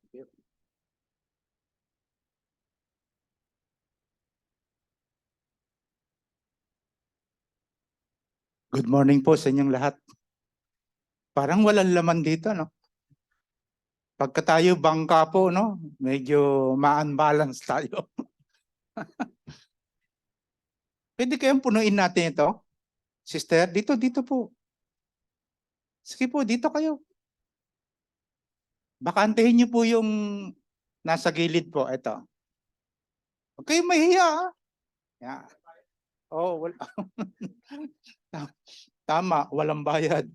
Good morning po sa inyong lahat. Parang walang laman dito, no? Pagka tayo bangka po, no? Medyo ma-unbalance tayo. Pwede kayang punuin natin ito? Sister, dito po. Sige po, dito kayo. Bakantahin niyo po yung nasa gilid po. Ito. Huwag kayong mahiya, ah. Yeah. Oh, wala. Tama, walang bayad.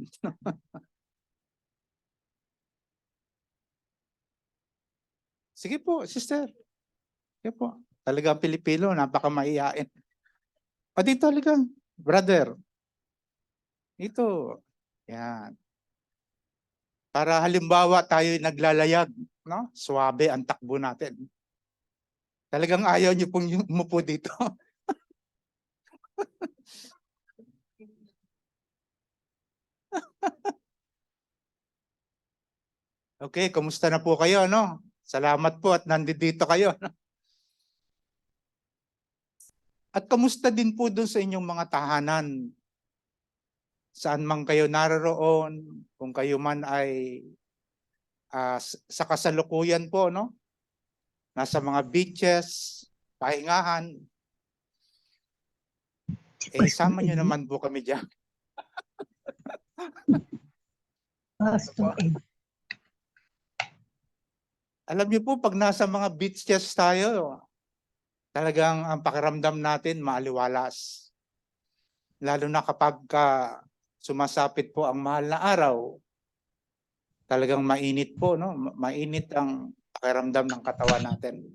Sige po, sister. Sige po. Talagang Pilipino, napaka-maiyain. O dito, halika. Brother. Dito. Yan. Para halimbawa tayo naglalayag, no? Suwabe ang takbo natin. Talagang ayaw niyo pong umupo dito. Okay, kumusta na po kayo, no? Salamat po at nandito kayo. At kamusta din po doon sa inyong mga tahanan? Saan man kayo naroon, kung kayo man ay sa kasalukuyan po, no? Nasa mga beaches, pahingahan. Sama nyo naman po kami dyan. Alam niyo po, pag nasa mga beaches tayo, talagang ang pakiramdam natin maaliwalas. Lalo na kapag sumasapit po ang mahal na araw, talagang mainit po, no? Mainit ang pakiramdam ng katawan natin.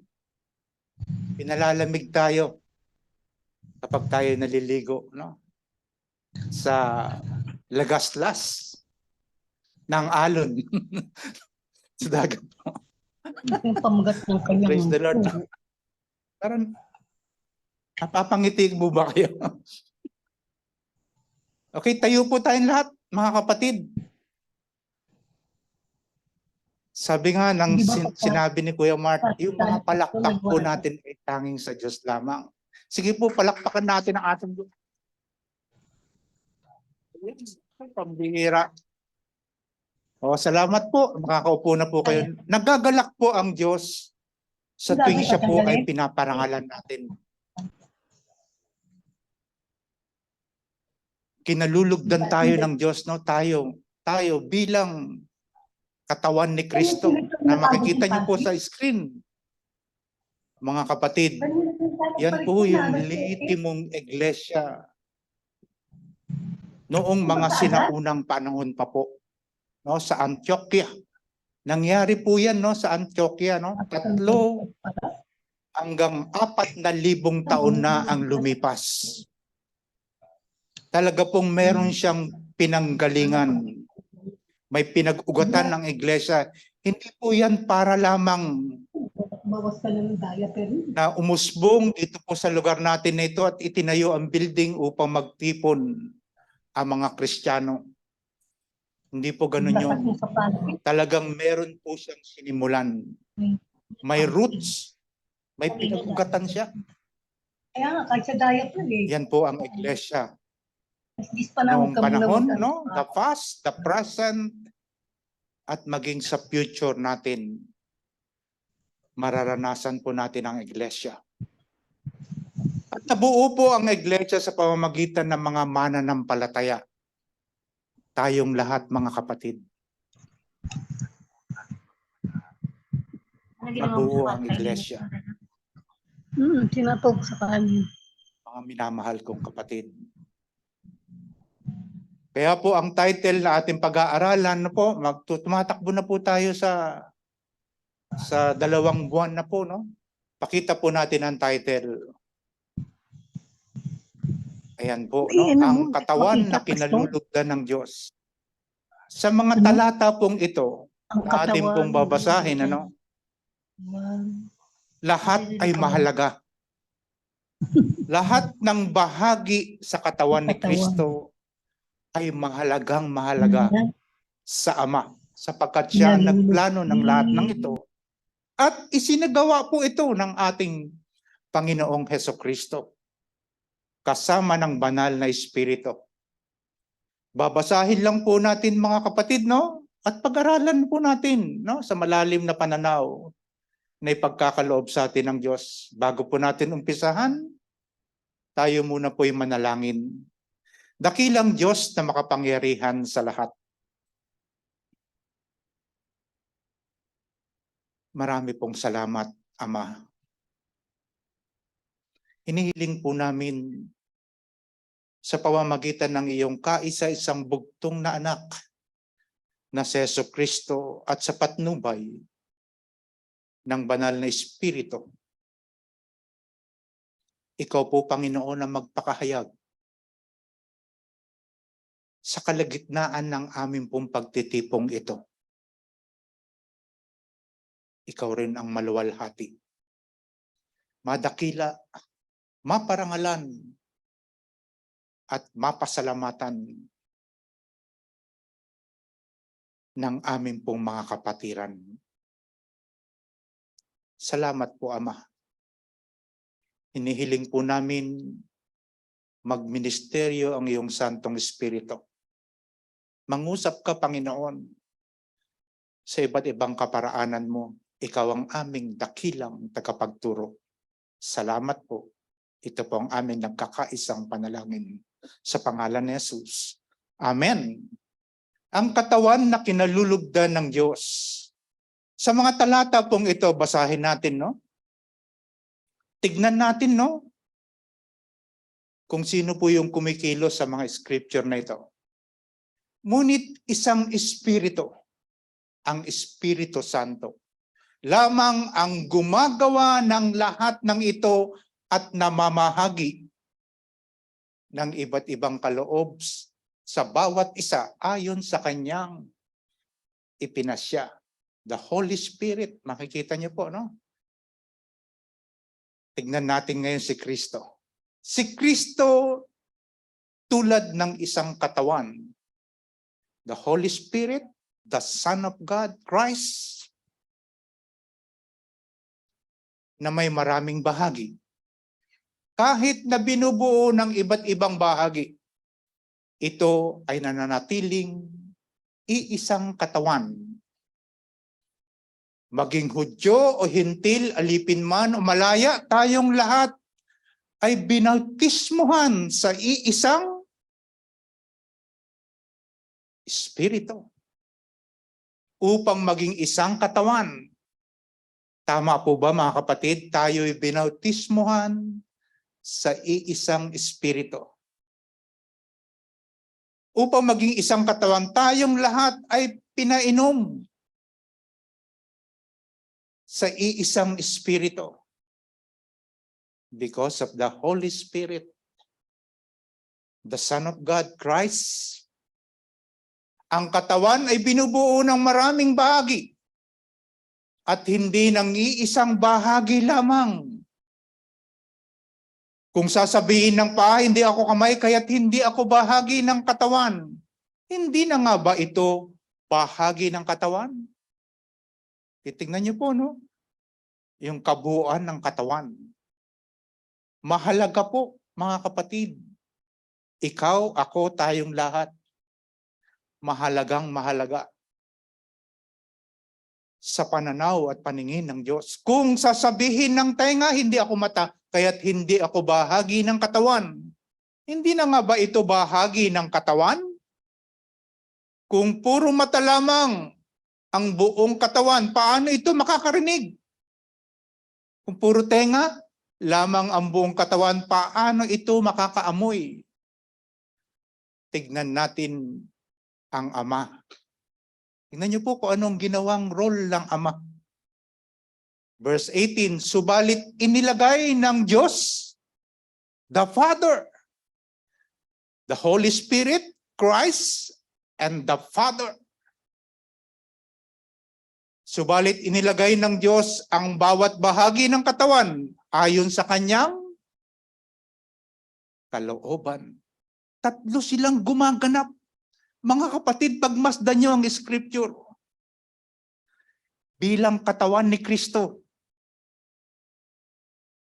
Pinalalamig tayo kapag tayo naliligo, no? Sa lagaslas ng alon sa dagat po. Praise the Lord. Parang napapangiti mo ba kayo? Okay, tayo po tayong lahat, mga kapatid. Sabi nga ng sinabi ni Kuya Mark, yung mga palakpak po natin ay tanging sa Diyos lamang. Sige po, palakpakan natin ang ating Diyos. Pambihira. O, salamat po. Makakaupo na po kayo. Nagagalak po ang Diyos sa tuwing siya po ay pinaparangalan natin. Kinalulugdan tayo ng Diyos, no? Tayo bilang katawan ni Kristo na makikita niyo po sa screen. Mga kapatid, yan po yung liitimong iglesia noong mga sinaunang panahon pa po, no, sa Antioquia. Nangyari po yan, no, sa Antioquia, no? 3 hanggang 4,000 taon na ang lumipas. Talaga pong meron siyang pinanggalingan. May pinag-ugatan ng iglesia. Hindi po yan para lamang na umusbong dito po sa lugar natin na ito at itinayo ang building upang magtipon ang mga Kristiyano. Hindi po ganun yun. Talagang meron po siyang sinimulan. May roots. May pinag-ugatan siya. Yan po ang iglesia. Noong panahon, no? The past, the present, at maging sa future natin, mararanasan po natin ang iglesia. At nabuo po ang iglesia sa pamamagitan ng mga mananampalataya. Tayong lahat, mga kapatid. Nabuo ang iglesia. Tinatog sa kanin. Mga minamahal kong kapatid. Kaya po ang title na ating pag-aaralan na po, tumatakbo na po tayo sa 2 buwan na po, no? Pakita po natin ang title. Ayan po, no? Ang katawan na kinalulugdan ng Diyos. Sa mga talata pong ito, na ating pong babasahin, ano? Lahat ay mahalaga. Lahat ng bahagi sa katawan ni Kristo ay mahalagang mahalaga sa Ama, sapagkat siya nagplano ng lahat ng ito At isinagawa po ito ng ating Panginoong Hesukristo kasama ng banal na Espiritu. Babasahin lang po natin mga kapatid, no? At pag-aralan po natin, no, sa malalim na pananaw na ipagkakaloob sa atin ng Diyos. Bago po natin umpisahan, tayo muna po'y manalangin. Dakilang Diyos na makapangyarihan sa lahat. Marami pong salamat, Ama. Hinihiling po namin sa pamamagitan ng iyong kaisa-isang bugtong na anak na si Jesucristo at sa patnubay ng banal na Espiritu. Ikaw po, Panginoon, ang magpakahayag sa kalagitnaan ng aming pong pagtitipong ito. Ikaw rin ang maluwalhati, madakila, maparangalan, at mapasalamatan ng aming pong mga kapatiran. Salamat po, Ama. Hinihiling po namin magministeryo ang iyong Santong Espiritu. Mangusap ka, Panginoon, sa iba't ibang kaparaanan mo. Ikaw ang aming dakilang tagapagturo. Salamat po. Ito po ang aming nagkakaisang panalangin sa pangalan ni Jesus. Amen. Ang katawan na kinalulugdan ng Diyos. Sa mga talata pong ito, basahin natin, no? Tignan natin, no? Kung sino po yung kumikilos sa mga scripture na ito. Ngunit isang espiritu, ang Espiritu Santo, lamang ang gumagawa ng lahat ng ito at namamahagi ng iba't ibang kaloob sa bawat isa ayon sa kanyang ipinasya. The Holy Spirit, makikita niyo po, no? Tignan natin ngayon si Kristo. Si Kristo tulad ng isang katawan. The Holy Spirit, the Son of God, Christ, na may maraming bahagi. Kahit na binubuo ng iba't ibang bahagi, ito ay nananatiling iisang katawan. Maging Hudyo o Hintil, alipin man o malaya, tayong lahat ay binautismuhan sa iisang Espiritu upang maging isang katawan. Tama po ba, mga kapatid? Tayo'y binautismuhan sa iisang Espiritu. Upang maging isang katawan, tayong lahat ay pinainom sa iisang Espiritu. Because of the Holy Spirit, the Son of God, Christ. Ang katawan ay binubuo ng maraming bahagi at hindi ng iisang bahagi lamang. Kung sasabihin ng paa, hindi ako kamay, kaya't hindi ako bahagi ng katawan. Hindi na nga ba ito bahagi ng katawan? Titingnan niyo po, no? Yung kabuuan ng katawan. Mahalaga po, mga kapatid. Ikaw, ako, tayong lahat. Mahalagang mahalaga sa pananaw at paningin ng Diyos. Kung sasabihin ng tenga, hindi ako mata, kaya't hindi ako bahagi ng katawan. Hindi na nga ba ito bahagi ng katawan? Kung puro mata lamang ang buong katawan, paano ito makakarinig? Kung puro tenga lamang ang buong katawan, paano ito makakaamoy? Tignan natin ang Ama. Tingnan niyo po kung anong ginawang role ng Ama. Verse 18, subalit inilagay ng Diyos, the Father, the Holy Spirit, Christ, and the Father. Subalit inilagay ng Diyos ang bawat bahagi ng katawan ayon sa kanyang kalooban. Tatlo silang gumaganap. Mga kapatid, pagmasdan niyo ang scripture. bilang katawan ni Kristo.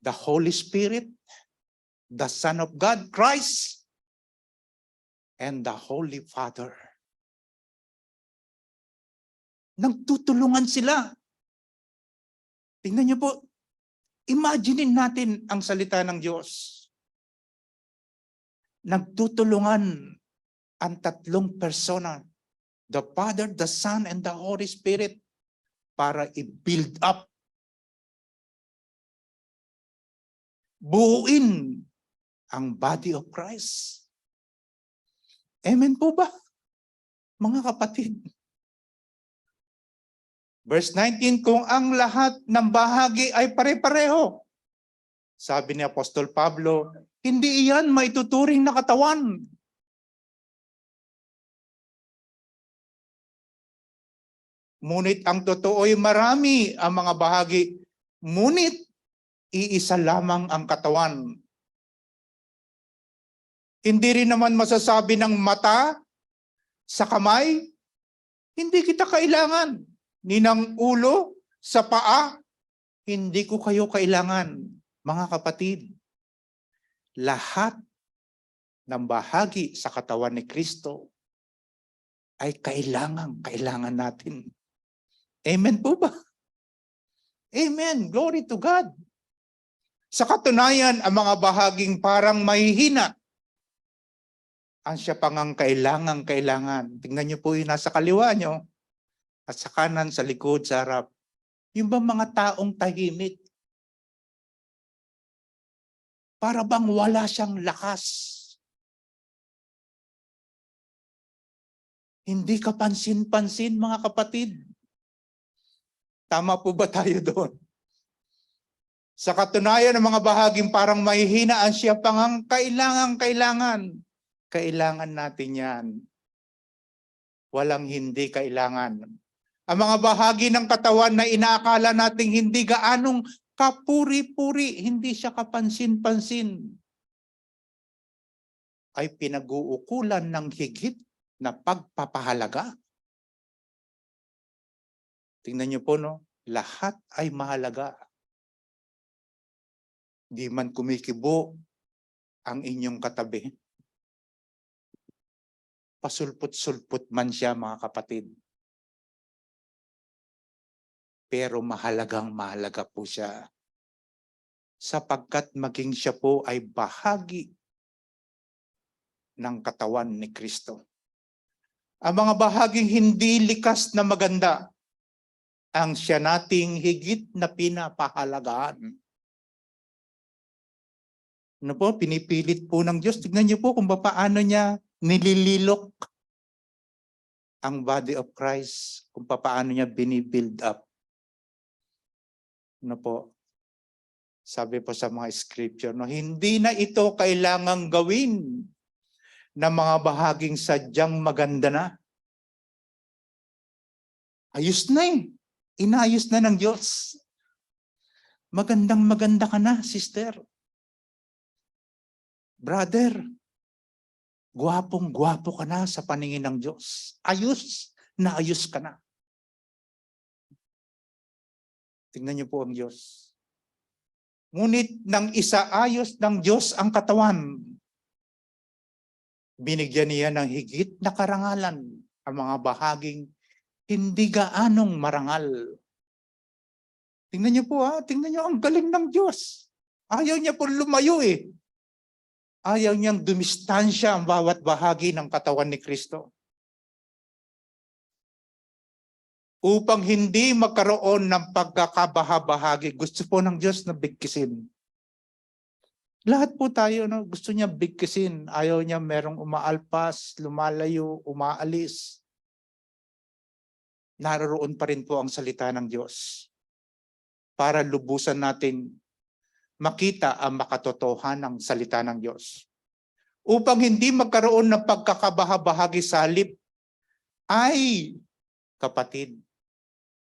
The Holy Spirit, the Son of God, Christ, and the Holy Father. Nagtutulungan sila. Tingnan niyo po, imaginein natin ang salita ng Diyos. Nagtutulungan ang tatlong persona, the Father, the Son, and the Holy Spirit, para i-build up, buuin ang body of Christ. Amen po ba, mga kapatid? Verse 19, kung ang lahat ng bahagi ay pare-pareho, sabi ni Apostol Pablo, hindi iyan maituturing na katawan. Ngunit ang totoo ay marami ang mga bahagi, ngunit iisa lamang ang katawan. Hindi rin naman masasabi ng mata sa kamay, hindi kita kailangan. Ni ng ulo sa paa, hindi ko kayo kailangan. Mga kapatid, lahat ng bahagi sa katawan ni Kristo ay kailangan natin. Amen po ba? Amen. Glory to God. Sa katunayan, ang mga bahaging parang mahihina, ang siya pangang kailangan. Tingnan niyo po yung nasa kaliwa niyo, at sa kanan, sa likod, sa harap. Yung ba mga taong tahimik? Para bang wala siyang lakas? Hindi ka pansin-pansin, mga kapatid. Tama po ba tayo doon? Sa katunayan ng mga bahaging parang mahihina, ang siya pangang kailangan. Kailangan natin yan. Walang hindi kailangan. Ang mga bahagi ng katawan na inaakala nating hindi gaanong kapuri-puri, hindi siya kapansin-pansin, ay pinag-uukulan ng higit na pagpapahalaga. Tingnan niyo po, no? Lahat ay mahalaga. Di man kumikibo ang inyong katabi, pasulput-sulput man siya, mga kapatid. Pero mahalaga po siya. Sapagkat maging siya po ay bahagi ng katawan ni Kristo. Ang mga bahaging hindi likas na maganda, ang siya nating higit na pinapahalagahan. Ano po, pinipilit po ng Diyos. Tignan niyo po kung paano niya nilililok ang body of Christ, kung paano niya binibuild up. Ano po, sabi po sa mga scripture, no, hindi na ito kailangang gawin ng mga bahaging sadyang maganda na. Ayos na eh. Inayos na ng Diyos. Magandang-maganda ka na, sister. Brother, gwapong-gwapo ka na sa paningin ng Diyos. Ayos na ayos ka na. Tingnan niyo po ang Diyos. Ngunit nang isaayos ng Diyos ang katawan, binigyan niya ng higit na karangalan ang mga bahaging hindi gaanong marangal. Tingnan niyo po tingnan niyo ang galing ng Diyos. Ayaw niya po lumayo eh. Ayaw niyang dumistansya ang bawat bahagi ng katawan ni Kristo. Upang hindi magkaroon ng pagkakabahabahagi, gusto po ng Diyos na bigkisin. Lahat po tayo, no, gusto niya bigkisin. Ayaw niya merong umaalpas, lumalayo, umaalis. Naroon pa rin po ang salita ng Diyos para lubusan natin makita ang makatotohanan ng salita ng Diyos. Upang hindi magkaroon ng pagkakabahabahagi sa halip, ay, kapatid,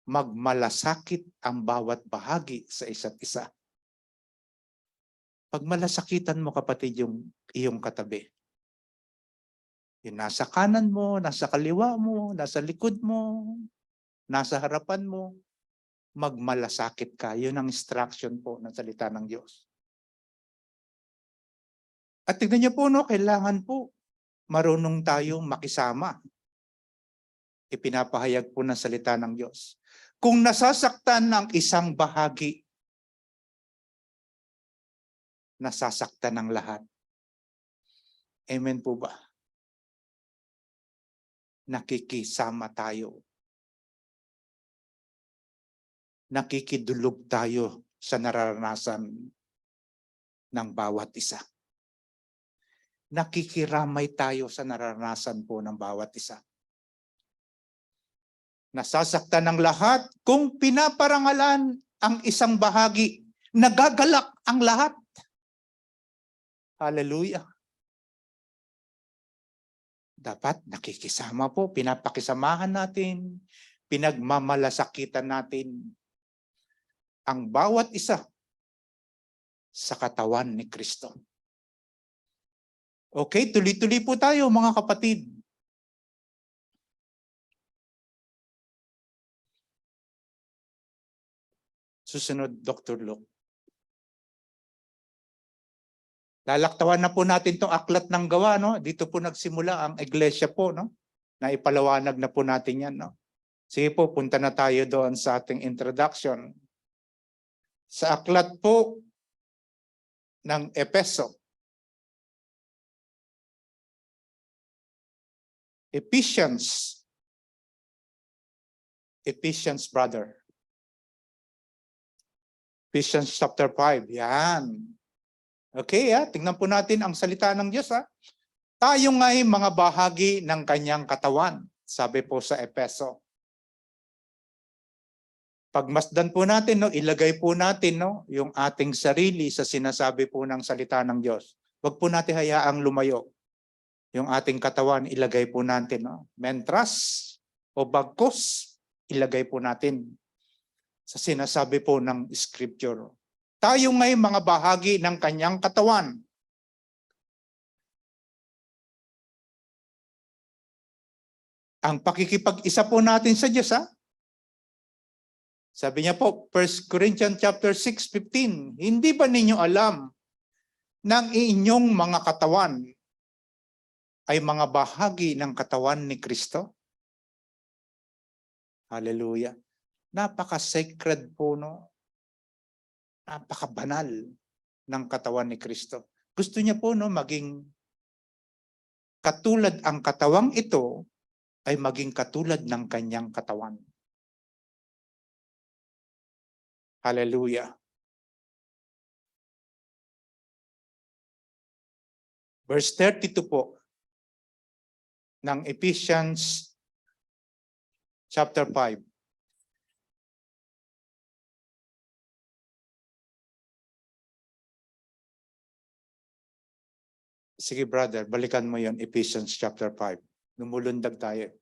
magmalasakit ang bawat bahagi sa isa't isa. Pag malasakitan mo, kapatid, yung iyong katabi, yung nasa kanan mo, nasa kaliwa mo, nasa likod mo, nasa harapan mo, magmalasakit ka. Yun ang instruction po ng salita ng Diyos. At tignan niyo po, no, kailangan po marunong tayong makisama. Ipinapahayag po ng salita ng Diyos. Kung nasasaktan ng isang bahagi, nasasaktan ng lahat. Amen po ba? Nakikisama tayo. Nakikidulog tayo sa nararanasan ng bawat isa. Nakikiramay tayo sa nararanasan po ng bawat isa. Nasasaktan ng lahat kung pinaparangalan ang isang bahagi. Nagagalak ang lahat. Hallelujah. Dapat nakikisama po, pinapakisamahan natin, pinagmamalasakitan natin ang bawat isa sa katawan ni Kristo. Okay, tuloy-tuloy po tayo mga kapatid. Susunod, Dr. Luke. Lalaktawan na po natin itong aklat ng gawa, no? Dito po nagsimula ang iglesia po, no? Naipalawanag na po natin yan, no? Sige po, punta na tayo doon sa ating introduction. Sa aklat po ng Epeso. Ephesians, brother. Ephesians chapter 5. Yan. Okay, tingnan po natin ang salita ng Diyos. Tayo nga'y mga bahagi ng kanyang katawan, sabi po sa Epeso. Pagmasdan po natin, no, ilagay po natin, no, yung ating sarili sa sinasabi po ng salita ng Diyos. Huwag po natin hayaang lumayo. Yung ating katawan, ilagay po natin. No? Mentras o bagkos, ilagay po natin sa sinasabi po ng Scripture. Tayo nga'y mga bahagi ng kanyang katawan. Ang pakikipag-isa po natin sa Diyos, Sabi niya po, 1 Corinthians chapter 6:15, hindi ba ninyo alam ng inyong mga katawan ay mga bahagi ng katawan ni Kristo? Hallelujah. Napaka-sacred po, no? Napaka-banal ng katawan ni Kristo. Gusto niya po, no, maging katulad ang katawang ito ay maging katulad ng kanyang katawan. Hallelujah. Verse 32 po ng Ephesians chapter 5. Sige brother, balikan mo yon, Ephesians chapter 5. Lumulundag tayo.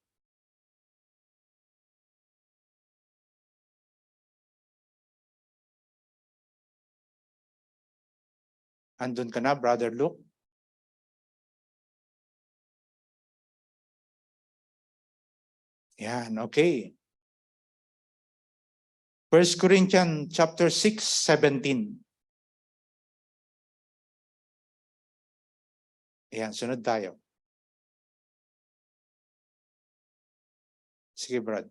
Andun ka na, Brother Luke? Yan, okay. 1 Corinthians chapter 6:17. Yan, sunod tayo. Sige, Brad.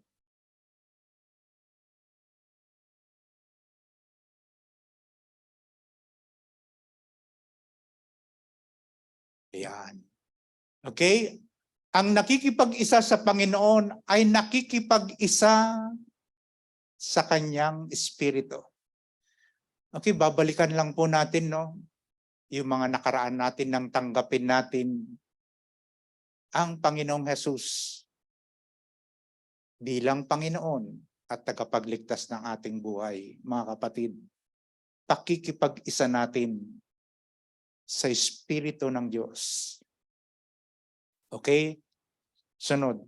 Yan. Okay? Ang nakikipag-isa sa Panginoon ay nakikipag-isa sa kanyang espiritu. Okay, babalikan lang po natin, no? Yung mga nakaraan natin nang tanggapin natin ang Panginoong Hesus bilang Panginoon at tagapagligtas ng ating buhay. Mga kapatid, pakikipag-isa natin sa Espiritu ng Diyos. Okay? Sunod.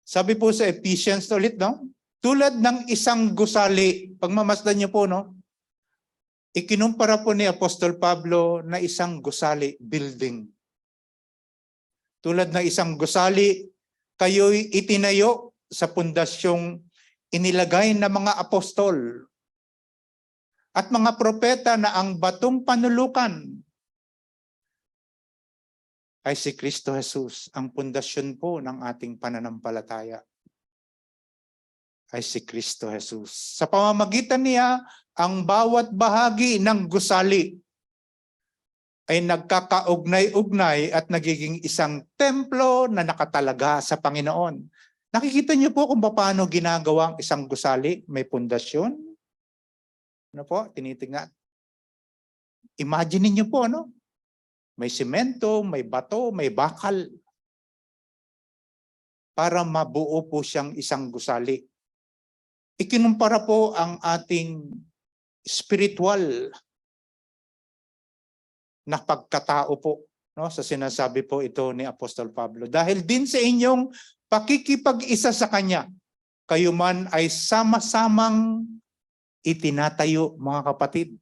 Sabi po sa Ephesians ulit, no? Tulad ng isang gusali, pagmamasdan niyo po, no? Ikinumpara po ni Apostol Pablo na isang gusali building. Tulad ng isang gusali, kayo'y itinayo sa pundasyong inilagay ng mga apostol at mga propeta na ang batong panulukan ay si Kristo Jesus. Ang pundasyon po ng ating pananampalataya ay si Kristo Jesus. Sa pamamagitan niya, ang bawat bahagi ng gusali ay nagkakaugnay-ugnay at nagiging isang templo na nakatalaga sa Panginoon. Nakikita niyo po kung paano ginagawa ang isang gusali? May pundasyon. Ano po? Tinitingnan. Imagine niyo po, no? May simento, may bato, may bakal. Para mabuo po siyang isang gusali. Ikinumpara po ang ating spiritual na pagkatao po, no, sa sinasabi po ito ni Apostol Pablo. Dahil din sa inyong pakikipag-isa sa Kanya, kayo man ay sama-samang itinatayo, mga kapatid.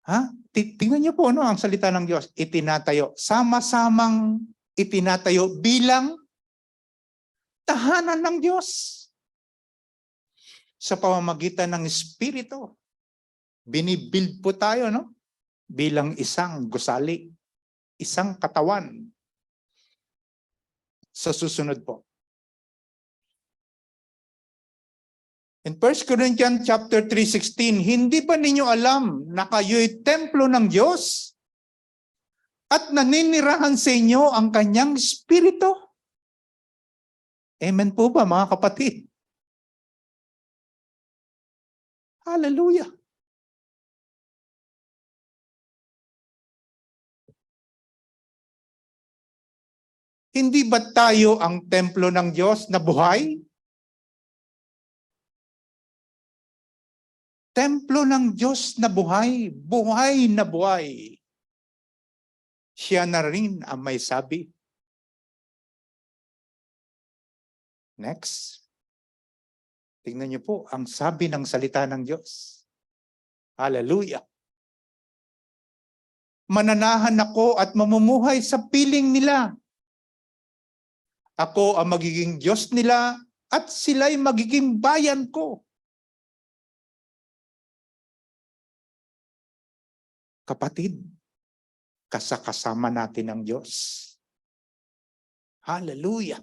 Ha? Tingnan niyo po, no, ang salita ng Diyos, itinatayo. Sama-samang itinatayo bilang tahanan ng Diyos. Sa pamamagitan ng Espiritu. Binibuild po tayo, no? Bilang isang gusali, isang katawan. Sa susunod po. In 1 Corinthians chapter 3:16, hindi ba ninyo alam na kayo'y templo ng Diyos at naninirahan sa inyo ang kanyang Espiritu? Amen po ba, mga kapatid? Hallelujah. Hindi ba tayo ang templo ng Diyos na buhay? Templo ng Diyos na buhay, buhay na buhay. Siya na rin ang may sabi. Next. Tingnan niyo po ang sabi ng salita ng Diyos. Hallelujah. Mananahan ako at mamumuhay sa piling nila. Ako ang magiging Diyos nila at sila'y magiging bayan ko. Kapatid, kasama natin ang Diyos. Hallelujah.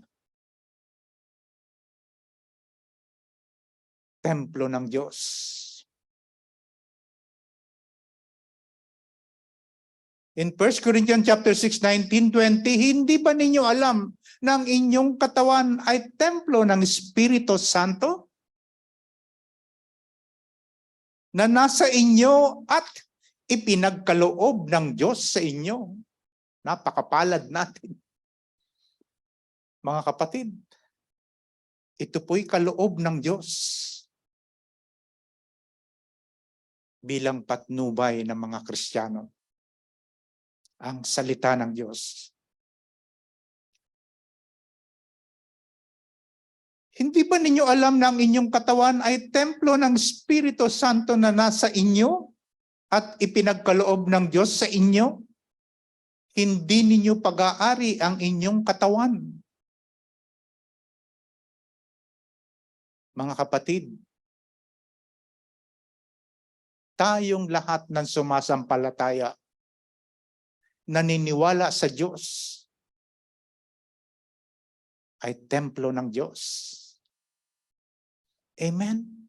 Templo ng Diyos. In 1 Corinthians chapter 6, 19-20, hindi ba ninyo alam na ang inyong katawan ay templo ng Espiritu Santo? Na nasa inyo at ipinagkaloob ng Diyos sa inyo. Napakapalad natin. Mga kapatid, ito po'y kaloob ng Diyos bilang patnubay ng mga Kristiyano. Ang salita ng Diyos. Hindi ba ninyo alam na ang inyong katawan ay templo ng Espiritu Santo na nasa inyo at ipinagkaloob ng Diyos sa inyo? Hindi ninyo pag-aari ang inyong katawan. Mga kapatid, tayong lahat ng sumasampalataya, naniniwala sa Diyos, ay templo ng Diyos. Amen?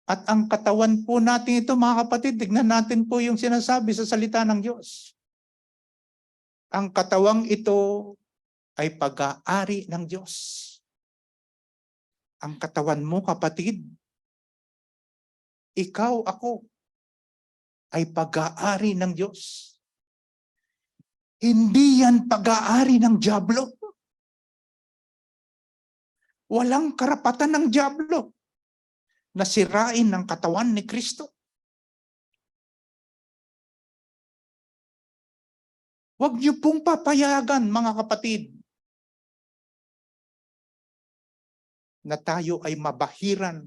At ang katawan po natin ito, mga kapatid, tignan natin po yung sinasabi sa salita ng Diyos. Ang katawang ito ay pag-aari ng Diyos. Ang katawan mo, kapatid, ikaw, ako, ay pag-aari ng Diyos. Hindi yan pag-aari ng dyablo. Walang karapatan ng dyablo na sirain ang katawan ni Kristo. Huwag niyo pong papayagan, mga kapatid, na tayo ay mabahiran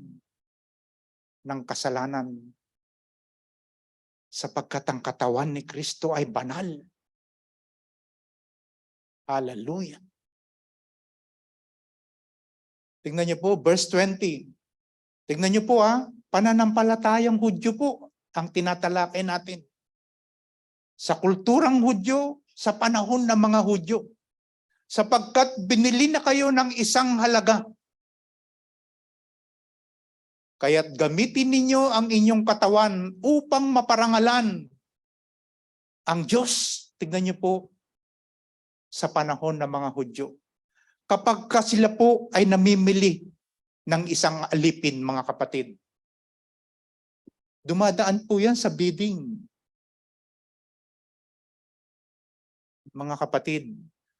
ng kasalanan sapagkat ang katawan ni Kristo ay banal. Hallelujah. Tingnan niyo po, verse 20. Tingnan niyo po pananampalatayang Hudyo po ang tinatalakay natin. Sa kulturang Hudyo, sa panahon ng mga Hudyo. Sapagkat binili na kayo ng isang halaga. Kaya't gamitin ninyo ang inyong katawan upang maparangalan ang Diyos. Tingnan niyo po, sa panahon ng mga Hudyo. Kapag sila po ay namimili ng isang alipin, mga kapatid, dumadaan po yan sa bidding. Mga kapatid,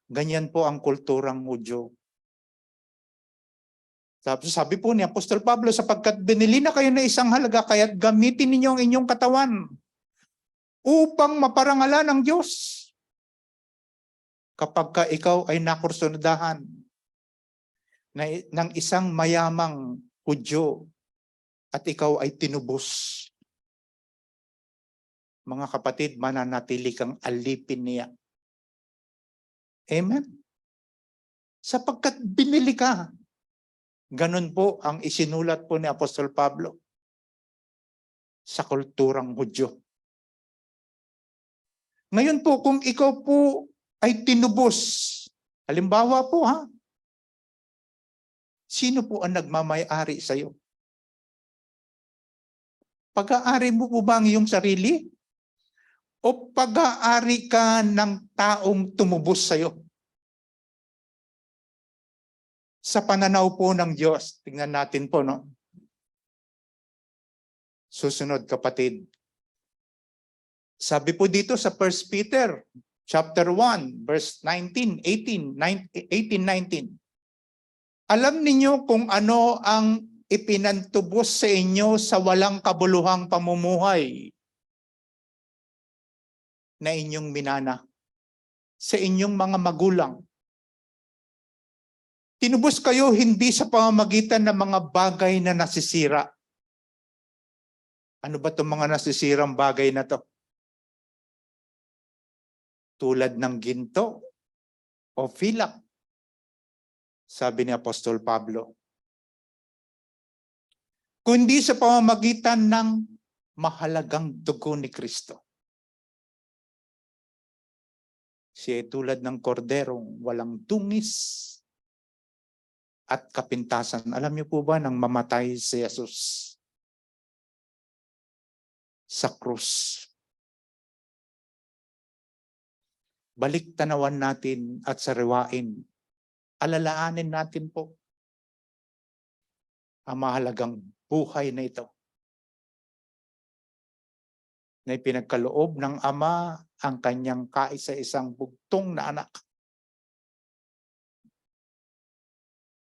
ganyan po ang kulturang Hudyo. Sabi po ni Apostol Pablo, sapagkat binili na kayo ng isang halaga, kaya't gamitin ninyo ang inyong katawan upang maparangalan ang Diyos. Kapag ka ikaw ay nakursunadahan ng isang mayamang Hudyo at ikaw ay tinubos, mga kapatid, mananatili kang alipin niya. Amen? Sapagkat binili ka. Ganun po ang isinulat po ni Apostol Pablo sa kulturang Hudyo. Ngayon po, kung ikaw po ay tinubos, halimbawa po sino po ang nagmamay-ari sa iyo? Pag-aari mo po ba ang iyong sarili? O pag-aari ka ng taong tumubos sa iyo? Sa pananaw po ng Diyos, tingnan natin po, no? Susunod, kapatid. Sabi po dito sa 1 Peter chapter 1, verse 19, 19. Alam ninyo kung ano ang ipinantubos sa inyo sa walang kabuluhang pamumuhay na inyong minana sa inyong mga magulang. Tinubos kayo hindi sa pamamagitan ng mga bagay na nasisira. Ano ba itong mga nasisirang bagay na to? Tulad ng ginto o pilak, sabi ni Apostol Pablo. Kundi sa pamamagitan ng mahalagang dugo ni Kristo. Siya ay tulad ng korderong walang dungis at kapintasan. Alam niyo po ba nang mamatay si Jesus sa krus? Balik tanawan natin at sariwain. Alalaanin natin po ang mahalagang buhay na ito na ipinagkaloob ng Ama ang kanyang kaisa-isang bugtong na anak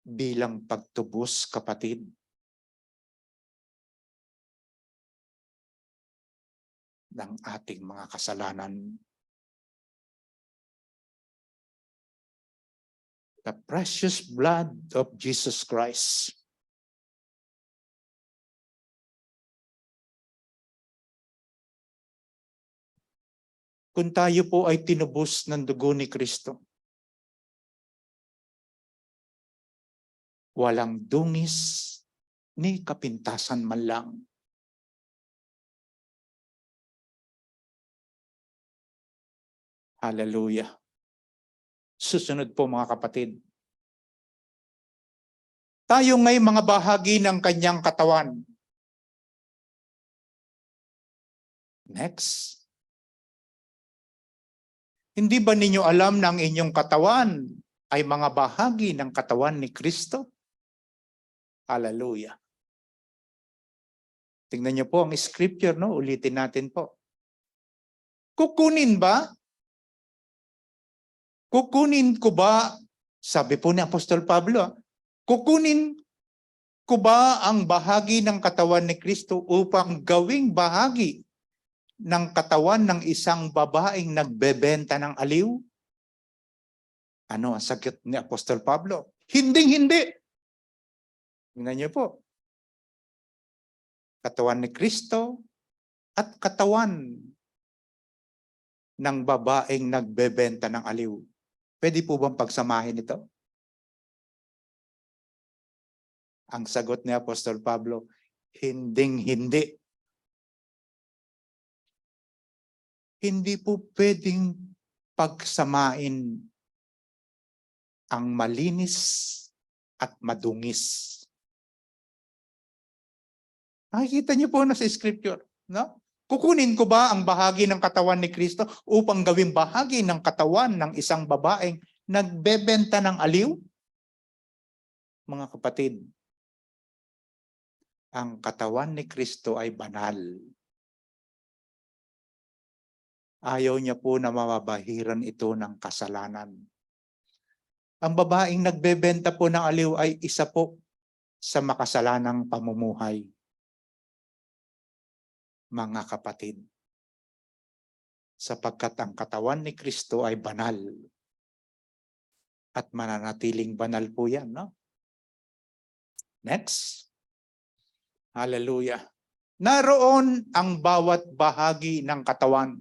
bilang pagtubos, kapatid, ng ating mga kasalanan. The precious blood of Jesus Christ. Kung tayo po ay tinubos ng dugo ni Kristo, walang dungis ni kapintasan man lang. Hallelujah. Susunod po, mga kapatid. Tayo ngay mga bahagi ng kanyang katawan. Next. Hindi ba ninyo alam na ang inyong katawan ay mga bahagi ng katawan ni Kristo? Hallelujah. Tingnan niyo po ang scripture, no? Ulitin natin po. Kukunin ko ba, sabi po ni Apostol Pablo, kukunin ko ba ang bahagi ng katawan ni Kristo upang gawing bahagi ng katawan ng isang babaeng nagbebenta ng aliw? Ano ang sagot ni Apostol Pablo? Hinding-hindi. Tingnan niyo po. Katawan ni Kristo at katawan ng babaeng nagbebenta ng aliw. Pwede po bang pagsamahin ito? Ang sagot ni Apostol Pablo, hinding-hindi. Hindi po pwedeng pagsamain ang malinis at madungis. Nakikita niyo po na sa scripture, no? Kukunin ko ba ang bahagi ng katawan ni Kristo upang gawing bahagi ng katawan ng isang babaeng nagbebenta ng aliw? Mga kapatid, ang katawan ni Kristo ay banal. Ayaw niya po na mababahiran ito ng kasalanan. Ang babaeng nagbebenta po ng aliw ay isa po sa makasalanang pamumuhay. Mga kapatid, sapagkat ang katawan ni Kristo ay banal at mananatiling banal po yan, no? Next. Hallelujah. Naroon ang bawat bahagi ng katawan.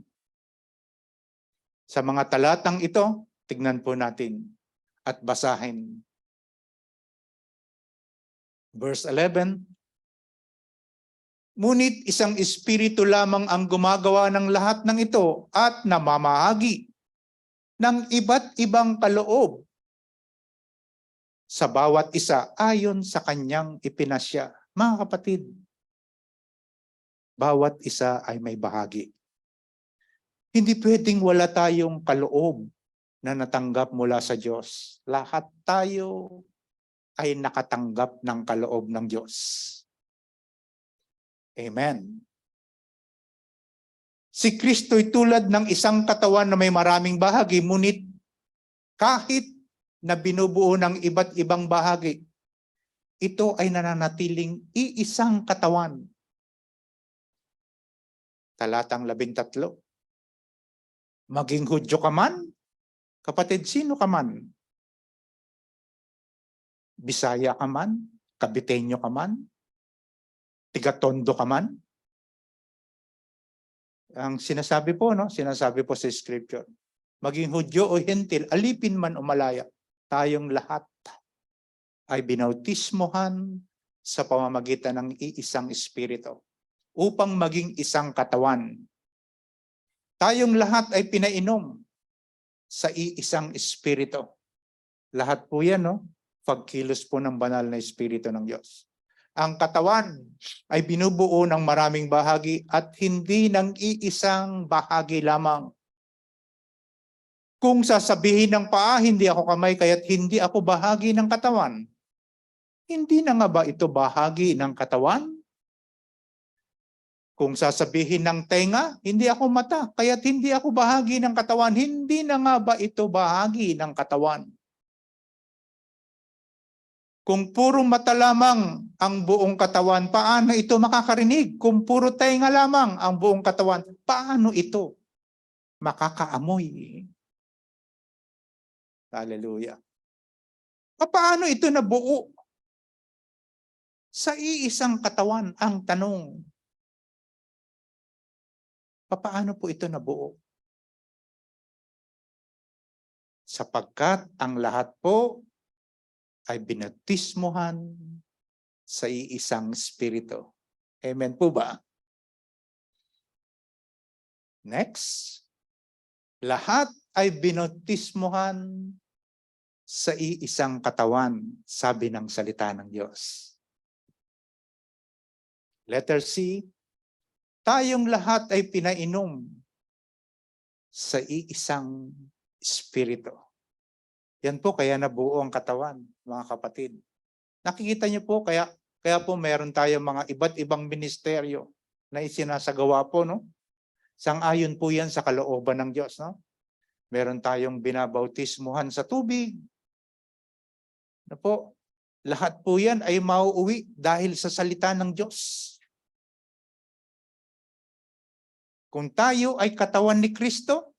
Sa mga talatang ito, tignan po natin at basahin. Verse 11, ngunit isang espiritu lamang ang gumagawa ng lahat ng ito at namamahagi ng iba't ibang kaloob sa bawat isa ayon sa kanyang ipinasya. Mga kapatid, bawat isa ay may bahagi. Hindi pwedeng wala tayong kaloob na natanggap mula sa Diyos. Lahat tayo ay nakatanggap ng kaloob ng Diyos. Amen. Si Kristo'y tulad ng isang katawan na may maraming bahagi, ngunit kahit na binubuo ng iba't ibang bahagi, ito ay nananatiling iisang katawan. Talatang 13. Maging Hudyo ka man, kapatid, sino ka man? Bisaya ka man, Kabiteño ka man, Tiga-Tondo ka man? Ang sinasabi po, no? Sinasabi po sa scripture, maging Hudyo o Hentil, alipin man o malaya, tayong lahat ay binautismohan sa pamamagitan ng iisang espiritu upang maging isang katawan. Tayong lahat ay pinainom sa iisang espiritu. Lahat po yan, no? Pagkilos po ng banal na espiritu ng Diyos. Ang katawan ay binubuo ng maraming bahagi at hindi ng iisang bahagi lamang. Kung sasabihin ng paa, hindi ako kamay, kaya't hindi ako bahagi ng katawan. Hindi na nga ba ito bahagi ng katawan? Kung sasabihin ng tenga, hindi ako mata, kaya't hindi ako bahagi ng katawan. Hindi na nga ba ito bahagi ng katawan? Kung puro mata lamang ang buong katawan, paano ito makakarinig? Kung puro tenga lamang ang buong katawan, paano ito makakaamoy? Hallelujah. Paano ito nabuo? Sa iisang katawan ang tanong. Paano po ito nabuo? Sapagkat ang lahat po ay binautismohan sa iisang espiritu. Amen po ba? Next. Lahat ay binautismohan sa iisang katawan, sabi ng salita ng Diyos. Letter C, tayong lahat ay pinainom sa iisang espiritu. Yan po kaya nabuo ang katawan, mga kapatid. Nakikita niyo po, kaya po meron tayong mga iba't ibang ministeryo na isinasagawa po, no? Sang-ayon po yan sa kalooban ng Diyos, no? Meron tayong binabautismuhan sa tubig. Na po, lahat po yan ay mauuwi dahil sa salita ng Diyos. Kung tayo ay katawan ni Kristo,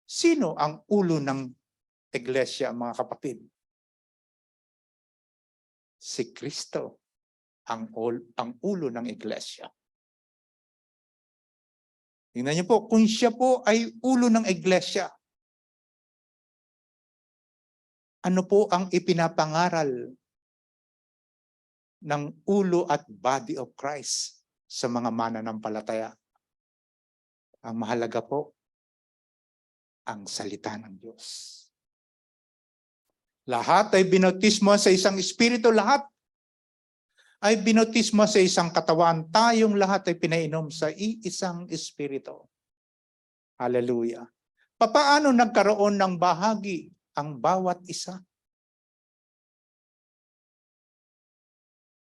sino ang ulo ng iglesia, mga kapatid? Si Kristo ang ulo ng iglesia. Tingnan niyo po, kung siya po ay ulo ng iglesia, Ano po ang ipinapangaral ng ulo at body of Christ sa mga mananampalataya? Ang mahalaga po, ang salita ng Diyos. Lahat ay binautismo sa isang espiritu, lahat ay binautismo sa isang katawan. Tayong lahat ay pinainom sa iisang espiritu. Hallelujah. Papaano nagkaroon ng bahagi ang bawat isa?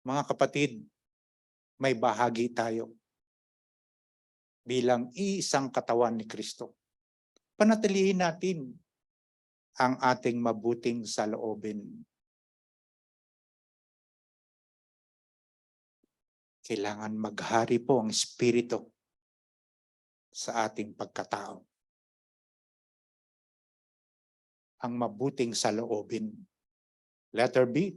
Mga kapatid, may bahagi tayo bilang iisang katawan ni Kristo. Panatilihin natin ang ating mabuting saloobin. Kailangan maghari po ang Espiritu sa ating pagkatao. Ang mabuting saloobin. Letter B.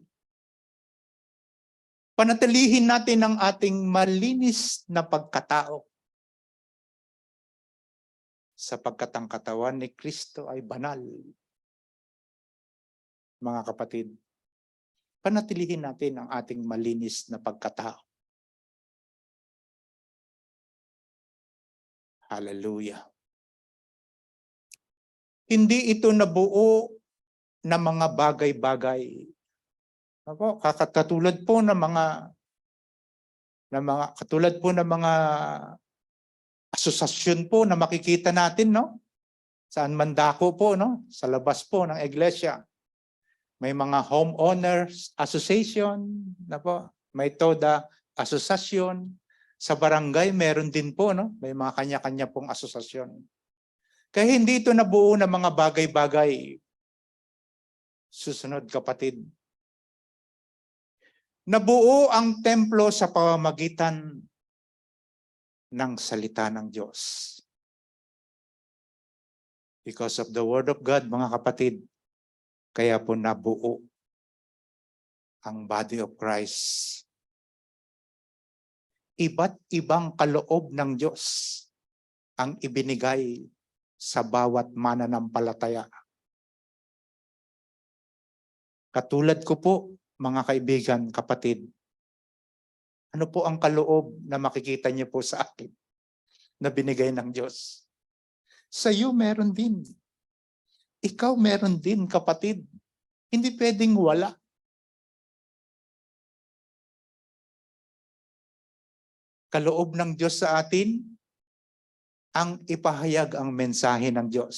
Panatilihin natin ang ating malinis na pagkatao. Sapagkat ang katawan ni Kristo ay banal. Mga kapatid, panatilihin natin ang ating malinis na pagkatao. Hallelujah. Hindi ito nabuo na mga bagay-bagay. Ako, katulad po ng mga asosasyon po na makikita natin, no? Saan man dako po, no? Sa labas po ng iglesia. May mga homeowners association, na po. May TODA association. Sa barangay meron din po, no? May mga kanya-kanya pong asosasyon. Kaya hindi ito nabuo ng mga bagay-bagay. Susunod kapatid. Nabuo ang templo sa pamamagitan ng salita ng Diyos. Because of the Word of God, mga kapatid, kaya po nabuo ang body of Christ. Iba't ibang kaloob ng Diyos ang ibinigay sa bawat mananampalataya. Katulad ko po, mga kaibigan, kapatid, ano po ang kaloob na makikita niyo po sa akin na binigay ng Diyos? Sa iyo meron din. Ikaw meron din, kapatid. Hindi pwedeng wala. Kaloob ng Diyos sa atin, ang ipahayag ang mensahe ng Diyos.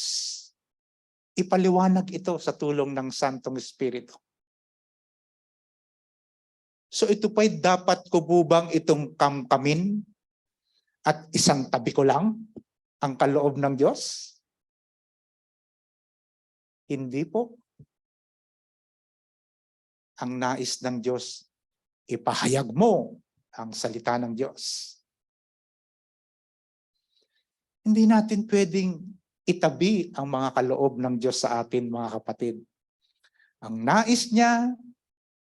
Ipaliwanag ito sa tulong ng Santong Espiritu. So ito pa'y dapat ko bubang itong kamkamin at isang tabi ko lang ang kaloob ng Diyos? Hindi po. Ang nais ng Diyos, ipahayag mo ang salita ng Diyos. Hindi natin pwedeng itabi ang mga kaloob ng Diyos sa atin, mga kapatid. Ang nais niya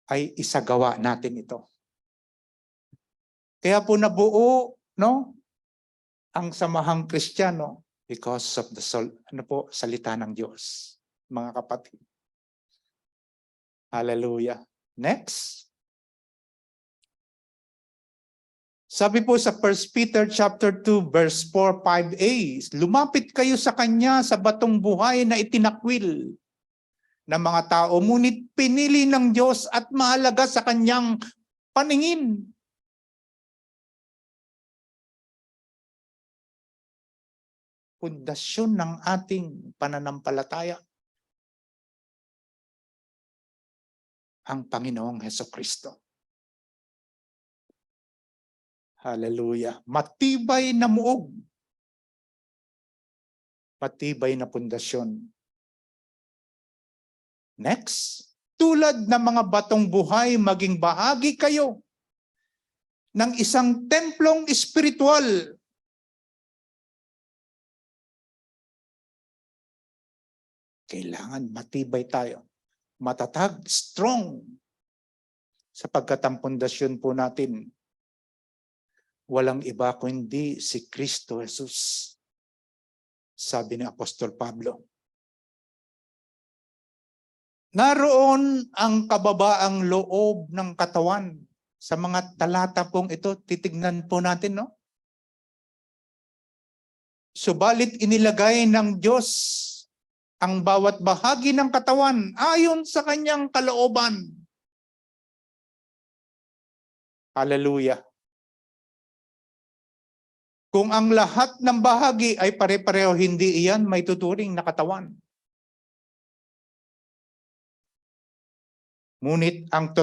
ay isagawa natin ito. Kaya po nabuo, no, ang samahang Kristiyano because of the salita ng Diyos, mga kapatid. Hallelujah. Next. Sabi po sa 1 Peter chapter 2 verse 4, 5a, lumapit kayo sa Kanya sa batong buhay na itinakwil ng mga tao, ngunit pinili ng Diyos at mahalaga sa Kanyang paningin. Pundasyon ng ating pananampalataya ang Panginoong Hesukristo. Hallelujah. Matibay na muog. Matibay na pundasyon. Next. Tulad ng mga batong buhay, maging bahagi kayo ng isang templong espiritual. Kailangan matibay tayo. Matatag, strong. Sapagkat ang pundasyon po natin, walang iba kundi si Kristo Jesus. Sabi ni Apostol Pablo. Naroon ang kababaang loob ng katawan. Sa mga talata pong ito, titignan po natin, no? Subalit inilagay ng Diyos ang bawat bahagi ng katawan ayon sa kanyang kalooban. Hallelujah. Kung ang lahat ng bahagi ay pare-pareho, hindi iyan may tuturing na katawan. Ngunit ang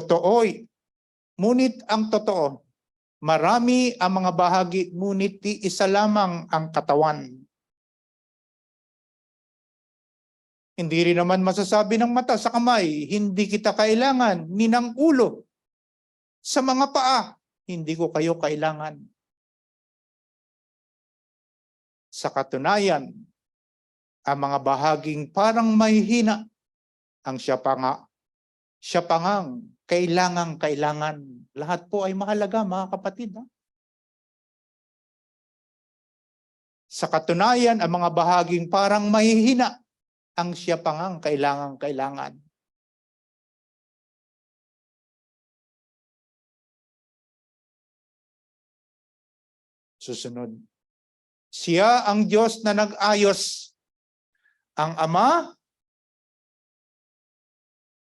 totoo, marami ang mga bahagi, ngunit di isa lamang ang katawan. Hindi rin naman masasabi ng mata sa kamay, hindi kita kailangan, ni ng ulo sa mga paa, hindi ko kayo kailangan. Sa katunayan, ang mga bahaging parang may hina, ang siya pangang kailangan. Lahat po ay mahalaga, mga kapatid. Ha? Sa katunayan, ang mga bahaging parang mahihina, ang siya pangang kailangan. Susunod. Siya ang Diyos na nag-ayos. Ang Ama,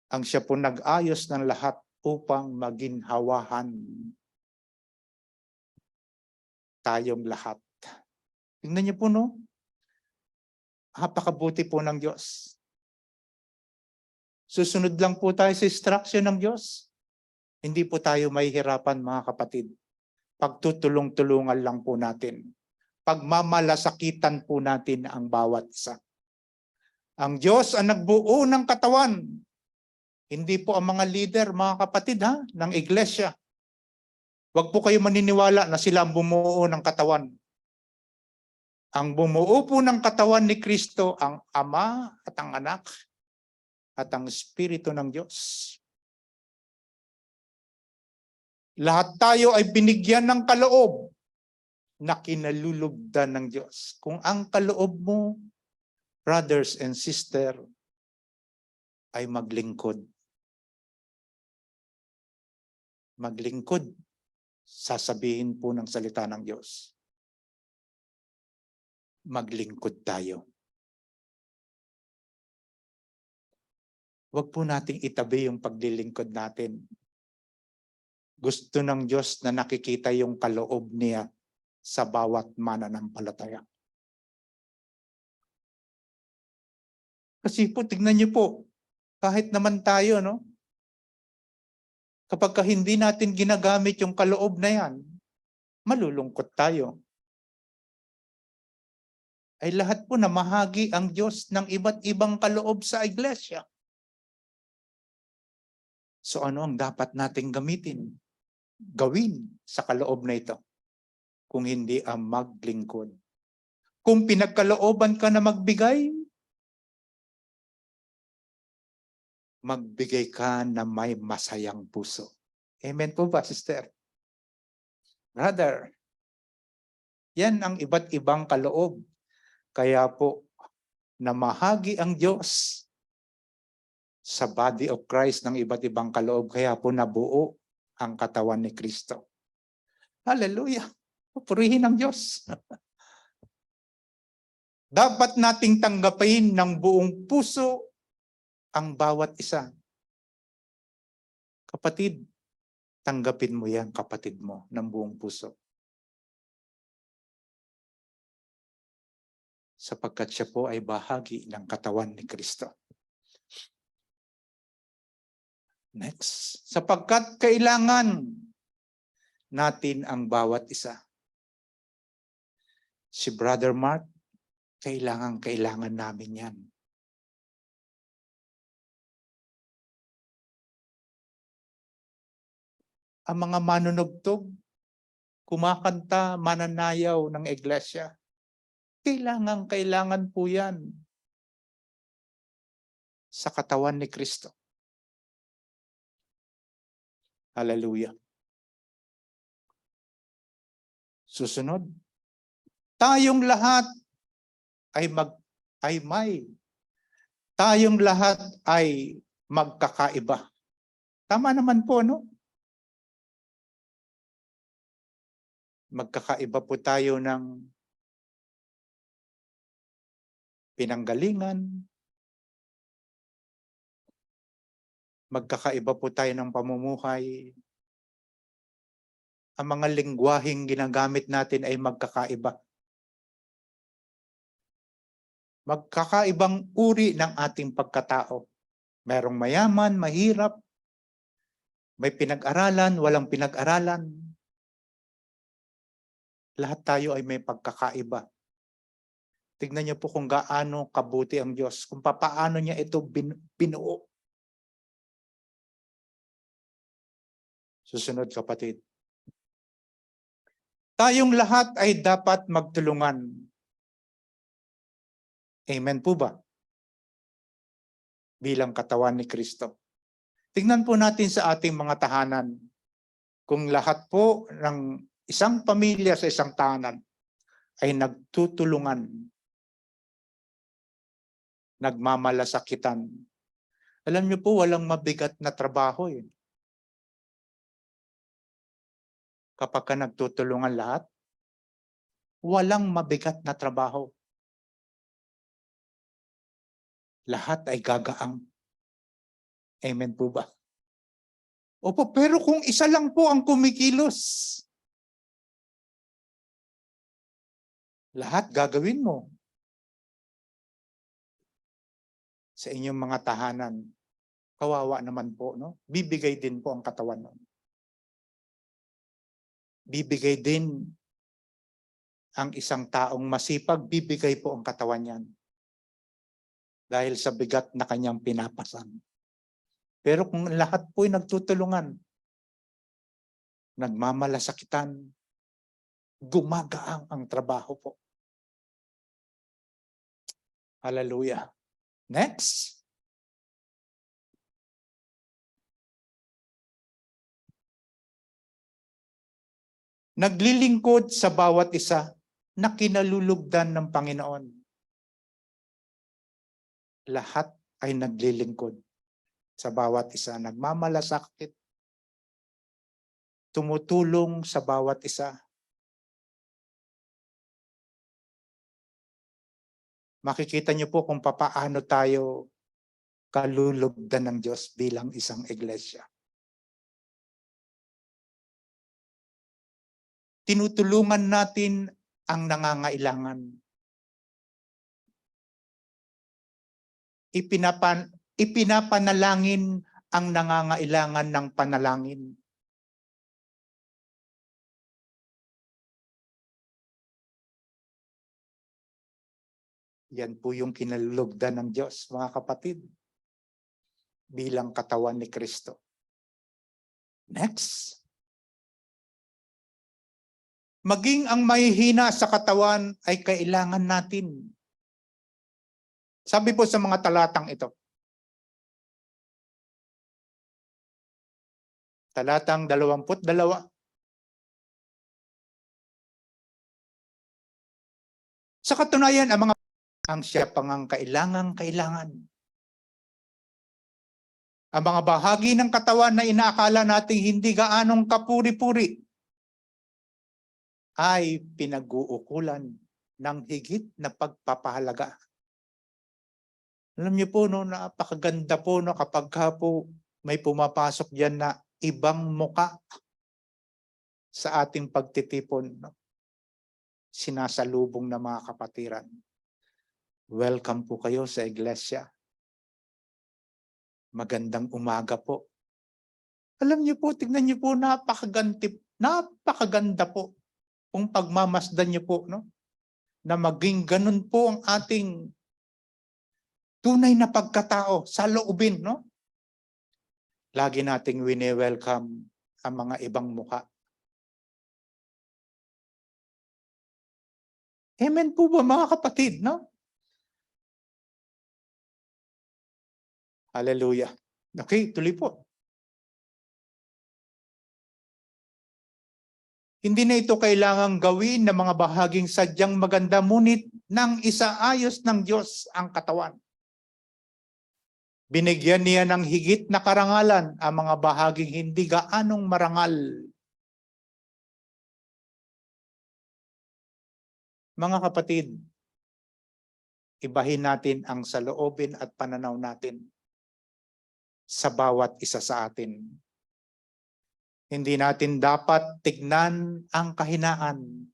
ang siya po nag-ayos ng lahat upang maginhawahan tayong lahat. Tingnan niyo po, no? Napakabuti po ng Diyos. Susunod lang po tayo sa instruction ng Diyos. Hindi po tayo mahihirapan, mga kapatid. Pagtutulong-tulungan lang po natin. Pagmamalasakitan po natin ang bawat isa. Ang Diyos ang nagbuo ng katawan. Hindi po ang mga leader, mga kapatid, ng iglesia. Huwag po kayo maniniwala na sila ang bumuo ng katawan. Ang bumuo po ng katawan ni Kristo, ang Ama at ang Anak at ang Espiritu ng Diyos. Lahat tayo ay binigyan ng kaloob na kinalulugdan ng Diyos. Kung ang kaloob mo, brothers and sisters, ay maglingkod. Maglingkod, sasabihin po ng salita ng Diyos. Maglingkod tayo. Huwag po nating itabi yung paglilingkod natin. Gusto ng Diyos na nakikita yung kaloob niya sa bawat mananampalataya. Kasi po, tignan niyo po, kahit naman tayo, no? Kapag hindi natin ginagamit yung kaloob na yan, malulungkot tayo. Ay lahat po namahagi ang Diyos ng iba't ibang kaloob sa iglesia. So ano ang dapat nating gawin sa kaloob na ito? Kung hindi ang maglingkod. Kung pinagkalooban ka na magbigay ka na may masayang puso. Amen po ba, sister? Brother, yan ang iba't ibang kaloob. Kaya po, namahagi ang Diyos sa body of Christ ng iba't ibang kaloob. Kaya po nabuo ang katawan ni Kristo. Hallelujah! Purihin ang Diyos. Dapat nating tanggapin ng buong puso ang bawat isa. Kapatid, tanggapin mo yan, kapatid mo, ng buong puso. Sapagkat siya po ay bahagi ng katawan ni Kristo. Next. Sapagkat kailangan natin ang bawat isa. Si Brother Mark, kailangan namin yan. Ang mga manunugtog, kumakanta, mananayaw ng iglesia, kailangan po yan sa katawan ni Kristo. Hallelujah. Susunod, tayong lahat ay may magkakaiba. Tama naman po, no? Magkakaiba po tayo ng pinanggalingan. Magkakaiba po tayo ng pamumuhay. Ang mga lengguwaheng ginagamit natin ay magkakaiba. Magkakaibang uri ng ating pagkatao. Merong mayaman, mahirap, may pinag-aralan, walang pinag-aralan. Lahat tayo ay may pagkakaiba. Tignan niyo po kung gaano kabuti ang Diyos, kung paano niya ito binuo. Susunod, kapatid. Tayong lahat ay dapat magtulungan. Amen po ba? Bilang katawan ni Kristo. Tingnan po natin sa ating mga tahanan. Kung lahat po ng isang pamilya sa isang tahanan ay nagtutulungan, nagmamalasakitan. Alam niyo po, walang mabigat na trabaho eh. Kapag ka nagtutulungan lahat, walang mabigat na trabaho. Lahat ay gagaang. Amen po ba? Opo, pero kung isa lang po ang kumikilos, lahat gagawin mo. Sa inyong mga tahanan, kawawa naman po, no? Bibigay din po ang katawan nun. Bibigay din ang isang taong masipag, bibigay po ang katawan niyan. Dahil sa bigat na kanyang pinapasan. Pero kung lahat po ay nagtutulungan, nagmamalasakitan, gumagaang ang trabaho po. Hallelujah. Next. Naglilingkod sa bawat isa na kinalulugdan ng Panginoon. Lahat ay naglilingkod sa bawat isa, nagmamalasakit, tumutulong sa bawat isa. Makikita niyo po kung papaano tayo kalulugdan ng Diyos bilang isang iglesia. Tinutulungan natin ang nangangailangan. Ipinapanalangin ang nangangailangan ng panalangin. Yan po yung kinalulugdan ng Diyos, mga kapatid, bilang katawan ni Kristo. Next. Maging ang mahihina sa katawan ay kailangan natin. Sabi po sa mga talatang ito. Talatang 22. Sa katunayan, ang siya kailangan. Ang mga bahagi ng katawan na inaakala nating hindi gaanong kapuri-puri ay pinag-uukulan ng higit na pagpapahalaga. Alam niyo po, no, napakaganda po, no, kapag po may pumapasok diyan na ibang muka sa ating pagtitipon, no? Sinasalubong na mga kapatiran. Welcome po kayo sa iglesia. Magandang umaga po. Alam niyo po, tignan niyo po, napakaganda po kung pagmamasdan niyo po, no? Na maging ganun po ang ating tunay na pagkatao sa loobin, no? Lagi nating wini-welcome ang mga ibang muka. Amen po ba, mga kapatid, no? Hallelujah. Okay, tuloy po. Hindi na ito kailangang gawin ng mga bahaging sadyang maganda, ngunit nang isaayos ng Diyos ang katawan. Binigyan niya ng higit na karangalan ang mga bahaging hindi gaanong marangal. Mga kapatid, ibahin natin ang saloobin at pananaw natin sa bawat isa sa atin. Hindi natin dapat tignan ang kahinaan.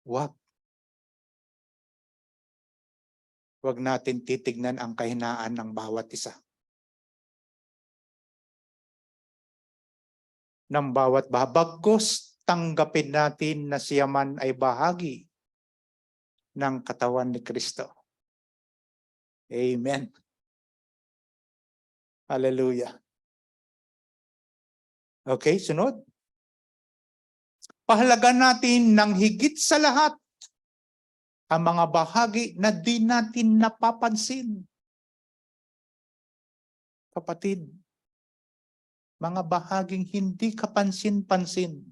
Huwag natin titignan ang kahinaan ng bawat isa. Ng bawat bagkus, tanggapin natin na siya man ay bahagi ng katawan ni Kristo. Amen. Hallelujah. Okay, sunod. Pahalagan natin ng higit sa lahat ang mga bahagi na di natin napapansin. Kapatid, mga bahaging hindi kapansin-pansin.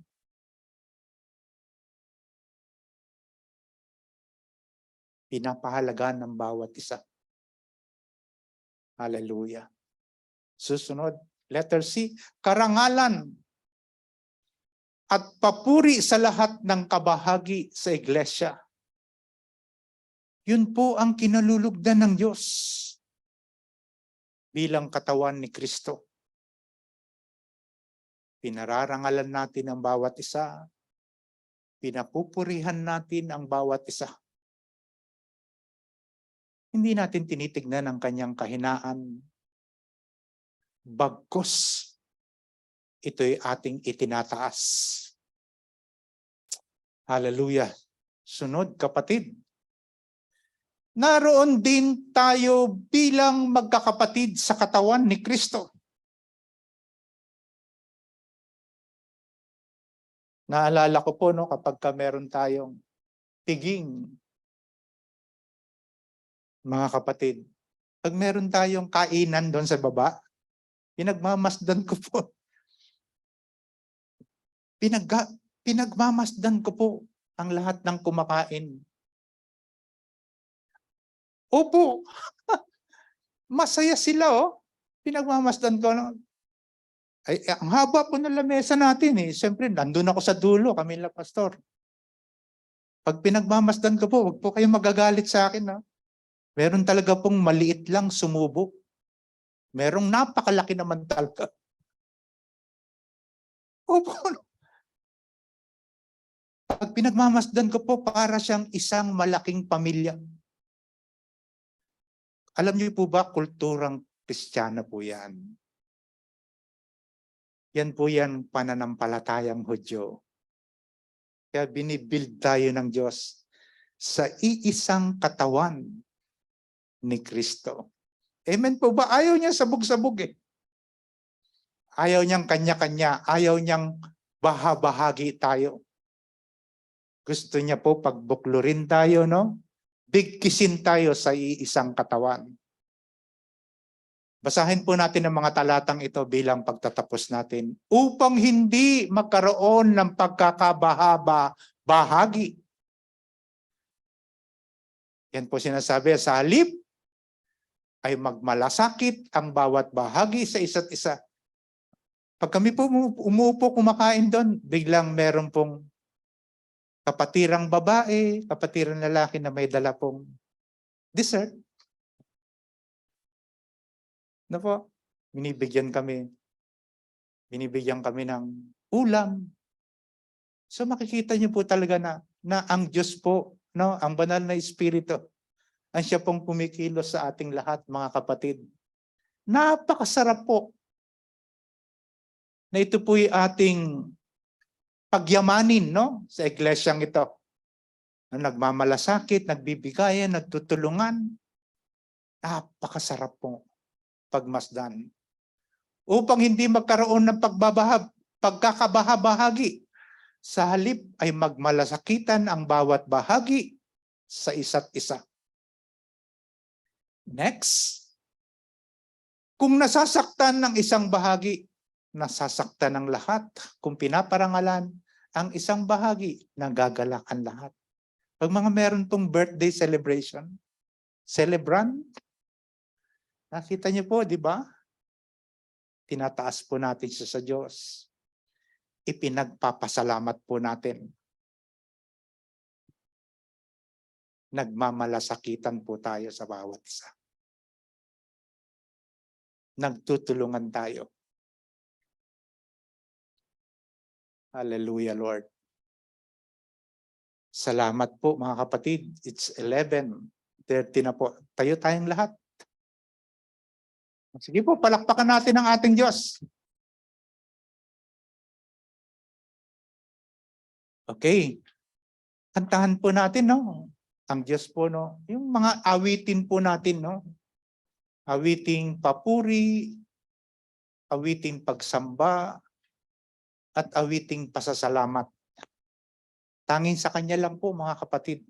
Pinapahalagan ng bawat isa. Hallelujah. Susunod, letter C, karangalan at papuri sa lahat ng kabahagi sa iglesia. Yun po ang kinalulugdan ng Diyos bilang katawan ni Kristo. Pinararangalan natin ang bawat isa. Pinapupurihan natin ang bawat isa. Hindi natin tinitignan ang kanyang kahinaan. Bagkus, ito'y ating itinataas. Hallelujah. Sunod, kapatid. Naroon din tayo bilang magkakapatid sa katawan ni Kristo. Naalala ko po, no, kapag meron tayong tiging, mga kapatid, pag meron tayong kainan doon sa baba, pinagmamasdan ko po. Pinagmamasdan ko po ang lahat ng kumakain. Opo, masaya sila, oh. Pinagmamasdan ko. Ay, ang haba po ng lamesa natin eh. Siyempre, nandun ako sa dulo, kami lang pastor. Pag pinagmamasdan ko po, huwag po kayong magagalit sa akin. Ha? Meron talaga pong maliit lang sumubok. Merong napakalaki naman talaga. Opo. Pag pinagmamasdan ko po, para siyang isang malaking pamilya. Alam niyo po ba, kulturang Kristiyana po yan. Yan po yan pananampalatayang Hudyo. Kaya binibuild tayo ng Diyos sa iisang katawan ni Kristo. Amen po ba? Ayaw niya sabog-sabog eh. Ayaw niyang kanya-kanya. Ayaw niyang bahagi tayo. Gusto niya po pagbuklurin tayo, no? Bigkisin tayo sa iisang katawan. Basahin po natin ang mga talatang ito bilang pagtatapos natin. Upang hindi magkaroon ng pagkakabahagi. Yan po sinasabi, sa halip ay magmalasakit ang bawat bahagi sa isa't isa. Pag kami po umuupo kumakain doon, biglang meron pong kapatirang babae, kapatirang lalaki na may dala pong dessert. Na po, binibigyan kami ng ulam. So makikita niyo po talaga na ang Diyos po, no, ang banal na Espiritu, ang siya pong kumikilos sa ating lahat, mga kapatid. Napakasarap po na ito po'y ating pagyamanin, no, sa iglesyang ito. Nagmamalasakit, nagbibigayan, nagtutulungan. Napakasarap po pagmasdan. Upang hindi magkaroon ng pagkakabahabahagi, sa halip ay magmalasakitan ang bawat bahagi sa isa't isa. Next, kung nasasaktan ng isang bahagi, nasasaktan ng lahat. Kung pinaparangalan ang isang bahagi, nagagalakan lahat. Pag mga meron pong birthday celebration, celebrant, Nakita niyo po, di ba? Tinataas po natin siya sa Diyos. Ipinagpapasalamat po natin. Nagmamalasakitan po tayo sa bawat isa. Nagtutulungan tayo. Hallelujah, Lord. Salamat po mga kapatid. It's 11:30 na po. Tayo tayong lahat. Sige po, palakpakan natin ang ating Diyos. Okay. Kantahan po natin, no? Ang Diyos po, no? Yung mga awitin po natin, no? Awiting papuri, awiting pagsamba, at awiting pasasalamat. Tanging sa Kanya lang po, mga kapatid.